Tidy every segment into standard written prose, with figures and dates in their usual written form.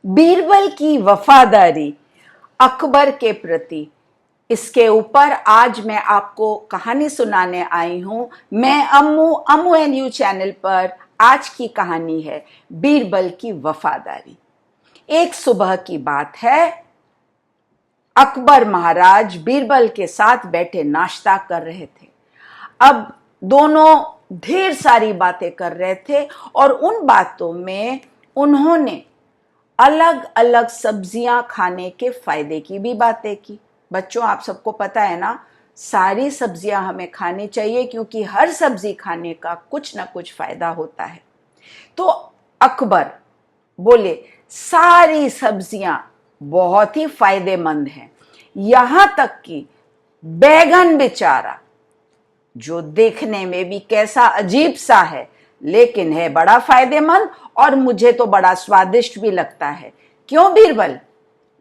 बीरबल की वफादारी अकबर के प्रति, इसके ऊपर आज मैं आपको कहानी सुनाने आई हूं। मैं अम्मू एंड यू चैनल पर आज की कहानी है बीरबल की वफादारी। एक सुबह की बात है, अकबर महाराज बीरबल के साथ बैठे नाश्ता कर रहे थे। अब दोनों ढेर सारी बातें कर रहे थे और उन बातों में उन्होंने अलग अलग सब्जियां खाने के फायदे की भी बातें की। बच्चों, आप सबको पता है ना, सारी सब्जियां हमें खानी चाहिए क्योंकि हर सब्जी खाने का कुछ ना कुछ फायदा होता है। तो अकबर बोले सारी सब्जियां बहुत ही फायदेमंद हैं, यहां तक कि बैगन बेचारा, जो देखने में भी कैसा अजीब सा है लेकिन है बड़ा फायदेमंद और मुझे तो बड़ा स्वादिष्ट भी लगता है। क्यों बीरबल?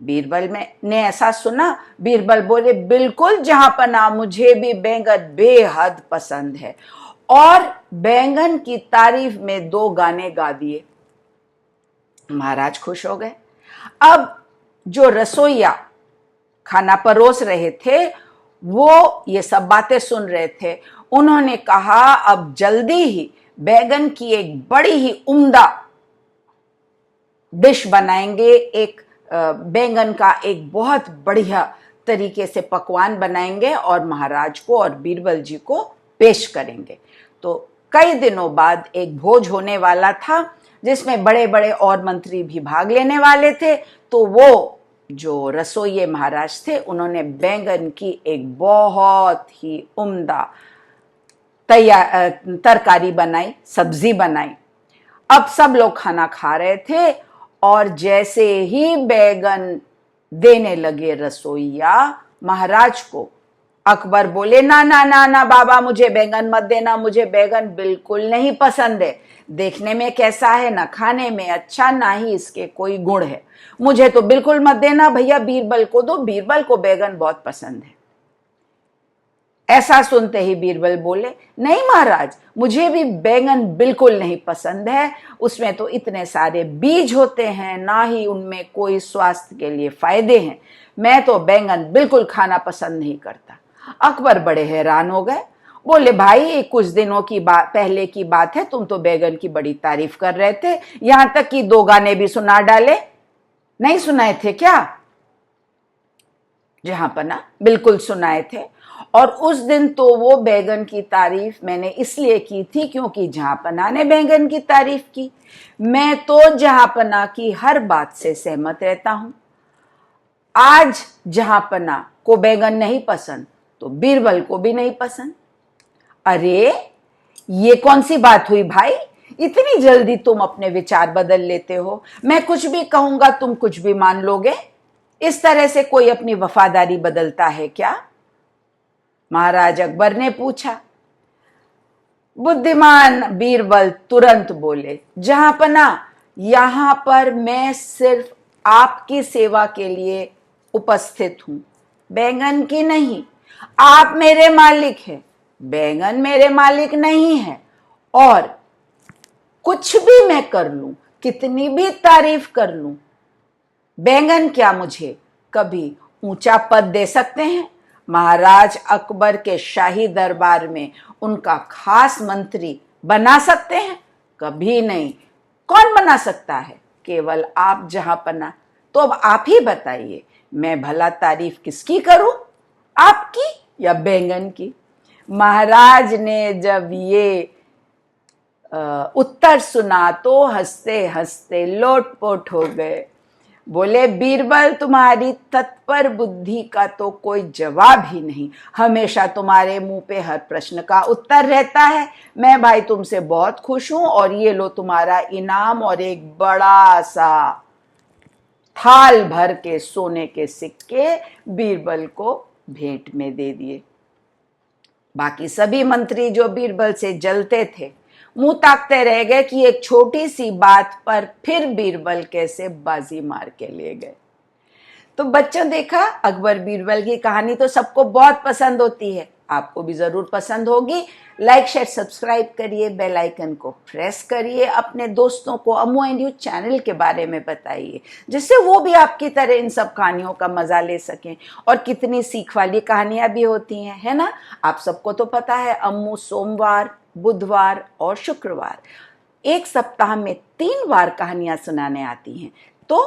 बीरबल ने ऐसा सुना, बीरबल बोले बिल्कुल जहांपना, मुझे भी बैंगन बेहद पसंद है। और बैंगन की तारीफ में 2 गाने गा दिए। महाराज खुश हो गए। अब जो रसोइया खाना परोस रहे थे वो ये सब बातें सुन रहे थे। उन्होंने कहा अब जल्दी ही बैगन की एक बड़ी ही उम्दा डिश बनाएंगे, एक बैंगन का एक बहुत बढ़िया तरीके से पकवान बनाएंगे और महाराज को और बीरबल जी को पेश करेंगे। तो कई दिनों बाद एक भोज होने वाला था जिसमें बड़े बड़े और मंत्री भी भाग लेने वाले थे। तो वो जो रसोइये महाराज थे उन्होंने बैंगन की एक बहुत ही उम्दा तरकारी बनाई, सब्जी बनाई। अब सब लोग खाना खा रहे थे और जैसे ही बैगन देने लगे रसोइया महाराज को, अकबर बोले ना ना ना ना बाबा, मुझे बैंगन मत देना, मुझे बैंगन बिल्कुल नहीं पसंद है। देखने में कैसा है, ना खाने में अच्छा, ना ही इसके कोई गुण है। मुझे तो बिल्कुल मत देना भैया, बीरबल को दो, बीरबल को बैंगन बहुत पसंद है। ऐसा सुनते ही बीरबल बोले नहीं महाराज, मुझे भी बैंगन बिल्कुल नहीं पसंद है, उसमें तो इतने सारे बीज होते हैं, ना ही उनमें कोई स्वास्थ्य के लिए फायदे हैं। मैं तो बैंगन बिल्कुल खाना पसंद नहीं करता। अकबर बड़े हैरान हो गए, बोले भाई कुछ दिनों की बात, पहले की बात है, तुम तो बैंगन की बड़ी तारीफ कर रहे थे, यहां तक कि 2 गाने भी सुना डाले। नहीं सुनाए थे क्या? जहांपना बिल्कुल सुनाए थे। और उस दिन तो वो बैंगन की तारीफ मैंने इसलिए की थी क्योंकि जहांपना ने बैंगन की तारीफ की। मैं तो जहांपना की हर बात से सहमत रहता हूं। आज जहांपना को बैंगन नहीं पसंद तो बीरबल को भी नहीं पसंद। अरे ये कौन सी बात हुई भाई, इतनी जल्दी तुम अपने विचार बदल लेते हो? मैं कुछ भी कहूंगा तुम कुछ भी मान लोगे? इस तरह से कोई अपनी वफादारी बदलता है क्या? महाराज अकबर ने पूछा। बुद्धिमान बीरबल तुरंत बोले, जहांपना, यहां पर मैं सिर्फ आपकी सेवा के लिए उपस्थित हूं, बैंगन की नहीं। आप मेरे मालिक हैं, बैंगन मेरे मालिक नहीं है। और कुछ भी मैं कर लूं, कितनी भी तारीफ कर लूं, बैंगन क्या मुझे कभी ऊंचा पद दे सकते हैं? महाराज अकबर के शाही दरबार में उनका खास मंत्री बना सकते हैं? कभी नहीं। कौन बना सकता है? केवल आप जहांपना। तो अब आप ही बताइए, मैं भला तारीफ किसकी करूं, आपकी या बैंगन की? महाराज ने जब ये उत्तर सुना तो हंसते हंसते लोटपोट हो गए। बोले बीरबल, तुम्हारी तत्पर बुद्धि का तो कोई जवाब ही नहीं, हमेशा तुम्हारे मुंह पे हर प्रश्न का उत्तर रहता है। मैं भाई तुमसे बहुत खुश हूं और ये लो तुम्हारा इनाम, और एक बड़ा सा थाल भर के सोने के सिक्के बीरबल को भेंट में दे दिए। बाकी सभी मंत्री जो बीरबल से जलते थे मुंह ताकते रह गए कि एक छोटी सी बात पर फिर बीरबल कैसे बाजी मार के ले गए। तो बच्चों, देखा, अकबर बीरबल की कहानी तो सबको बहुत पसंद होती है। आपको भी जरूर पसंद होगी। लाइक शेयर सब्सक्राइब करिए, बेल आइकन को प्रेस करिए, अपने दोस्तों को अम्मू एंड यू चैनल के बारे में बताइए, जिससे वो भी आपकी तरह इन सब कहानियों का मजा ले सकें। और कितनी सीख वाली कहानियां भी होती हैं, है ना। आप सबको तो पता है अम्मू सोमवार, बुधवार और शुक्रवार एक सप्ताह में 3 बार कहानियां सुनाने आती हैं। तो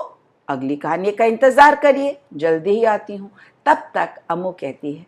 अगली कहानी का इंतजार करिए, जल्दी ही आती हूँ। तब तक अम्मू कहती है